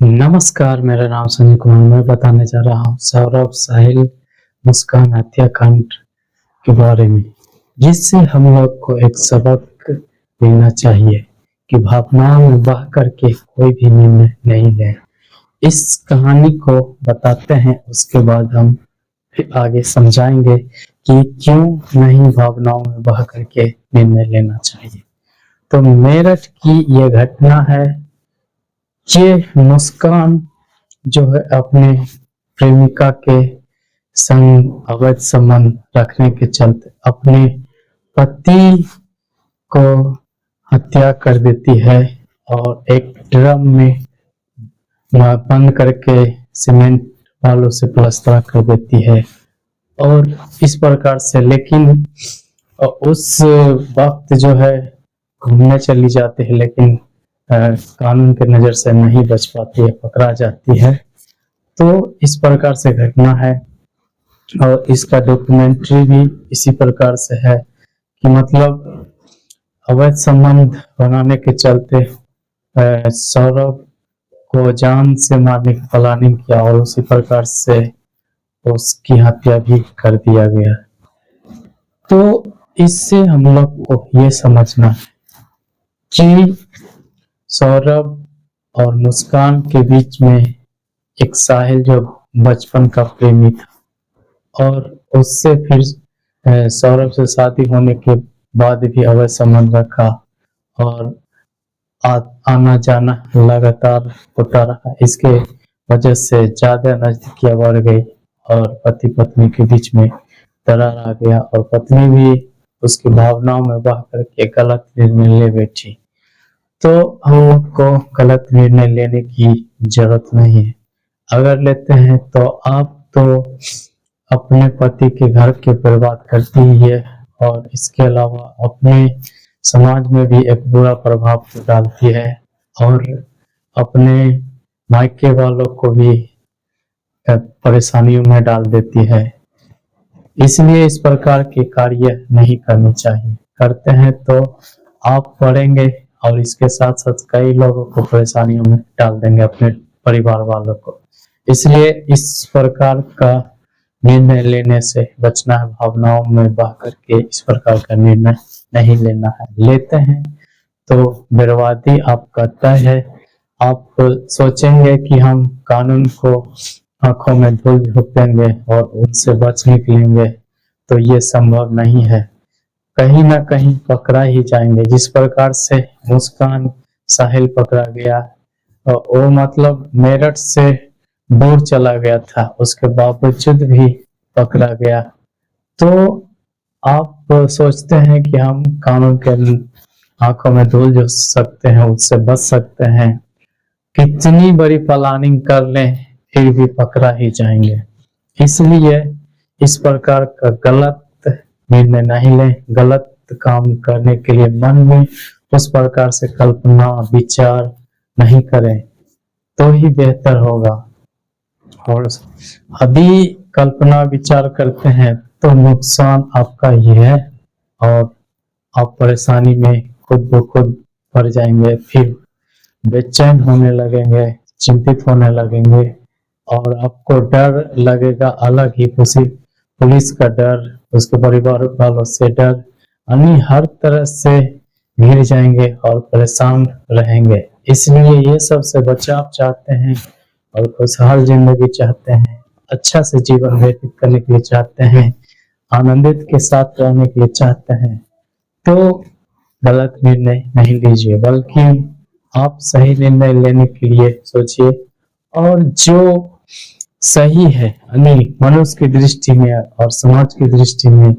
नमस्कार, मेरा नाम संजय कुमार। मैं बताने जा रहा हूँ सौरभ, साहिल, मुस्कान हत्याकांड के बारे में, जिससे हम लोग को एक सबक लेना चाहिए कि भावनाओं में बह करके कोई भी निर्णय नहीं लें। इस कहानी को बताते हैं, उसके बाद हम फिर आगे समझाएंगे कि क्यों नहीं भावनाओं में बह करके निर्णय लेना चाहिए। तो मेरठ की ये घटना है। ये मुस्कान जो है अपने प्रेमिका के संग अवैध संबंध रखने के चलते अपने पति को हत्या कर देती है और एक ड्रम में बंद करके सीमेंट बालू से प्लास्टर कर देती है और इस प्रकार से। लेकिन उस वक्त जो है घूमने चली जाती है, लेकिन कानून के नजर से नहीं बच पाती है, पकड़ा जाती है। तो इस प्रकार से घटना है और इसका डॉक्यूमेंट्री भी इसी प्रकार से है कि मतलब अवैध संबंध बनाने के चलते सौरभ को जान से मारने की प्लानिंग किया और उसी प्रकार से उसकी हत्या भी कर दिया गया। तो इससे हम लोग को ये समझना है कि सौरभ और मुस्कान के बीच में एक साहिल जो बचपन का प्रेमी था और उससे फिर सौरभ से शादी होने के बाद भी अवैध संबंध रखा और आना जाना लगातार होता रहा। इसके वजह से ज्यादा नजदीकियां बढ़ गई और पति पत्नी के बीच में दरार आ गया और पत्नी भी उसकी भावनाओं में बह करके गलत निर्णय ले बैठी। तो हम लोग को गलत निर्णय लेने की जरूरत नहीं है। अगर लेते हैं तो आप तो अपने पति के घर के बर्बाद करती ही है और इसके अलावा अपने समाज में भी एक बुरा प्रभाव डालती है और अपने मायके वालों को भी परेशानियों में डाल देती है। इसलिए इस प्रकार के कार्य नहीं करने चाहिए। करते हैं तो आप पढ़ेंगे और इसके साथ साथ कई लोगों को परेशानियों में डाल देंगे, अपने परिवार वालों को। इसलिए इस प्रकार का निर्णय लेने से बचना है, भावनाओं में बह करके इस प्रकार का निर्णय नहीं लेना है। लेते हैं तो बर्बादी आपका तय है। आप सोचेंगे कि हम कानून को आंखों में धूल झोंकेंगे और उनसे बच निकलेंगे, तो ये संभव नहीं है। कहीं ना कहीं पकड़ा ही जाएंगे। जिस प्रकार से मुस्कान साहिल पकड़ा गया, वो मतलब मेरठ से दूर चला गया था, उसके बावजूद भी पकड़ा गया। तो आप सोचते हैं कि हम कानून के आंखों में धूल झोंक सकते हैं, उससे बच सकते हैं। कितनी बड़ी प्लानिंग कर लें फिर भी पकड़ा ही जाएंगे। इसलिए इस प्रकार का गलत निर्णय नहीं लें। गलत काम करने के लिए मन में उस प्रकार से कल्पना विचार नहीं करें तो ही बेहतर होगा। और अभी कल्पना विचार करते हैं तो नुकसान आपका ही है और आप परेशानी में खुद ब खुद पड़ जाएंगे, फिर बेचैन होने लगेंगे, चिंतित होने लगेंगे और आपको डर लगेगा अलग ही। पुलिस का डर, उसके परिवार वालों से डर, यानी हर तरह से घिर जाएंगे और परेशान रहेंगे। इसलिए ये सब से बचाव चाहते हैं और खुशहाल जिंदगी चाहते हैं, अच्छा से जीवन व्यतीत करने के लिए चाहते हैं, आनंदित के साथ रहने के लिए चाहते हैं, तो गलत निर्णय नहीं लीजिए, बल्कि आप सही निर्णय लेने के लिए सोचिए और जो सही है, यानी मनुष्य की दृष्टि में और समाज की दृष्टि में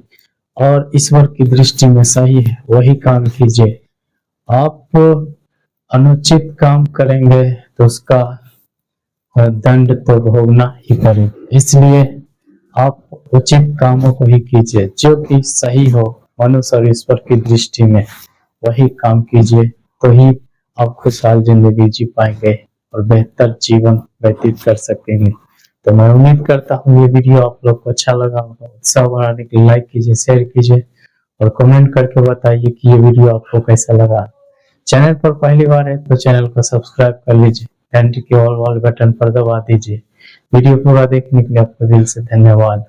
और ईश्वर की दृष्टि में सही है, वही काम कीजिए। आप अनुचित काम करेंगे तो उसका दंड तो भोगना ही पड़ेगा। इसलिए आप उचित कामों को ही कीजिए, जो कि सही हो मनुष्य और ईश्वर की दृष्टि में, वही काम कीजिए, तो ही आप खुशहाल जिंदगी जी पाएंगे और बेहतर जीवन व्यतीत कर सकेंगे। तो मैं उम्मीद करता हूँ ये वीडियो आप लोग को अच्छा लगा होगा। उत्साह बढ़ाने के लिए लाइक कीजिए, शेयर कीजिए और कमेंट करके बताइए कि ये वीडियो आपको कैसा लगा। चैनल पर पहली बार है तो चैनल को सब्सक्राइब कर लीजिए घंटी के ऑल वाले बटन पर दबा दीजिए। वीडियो पूरा देखने के लिए आपको दिल से धन्यवाद।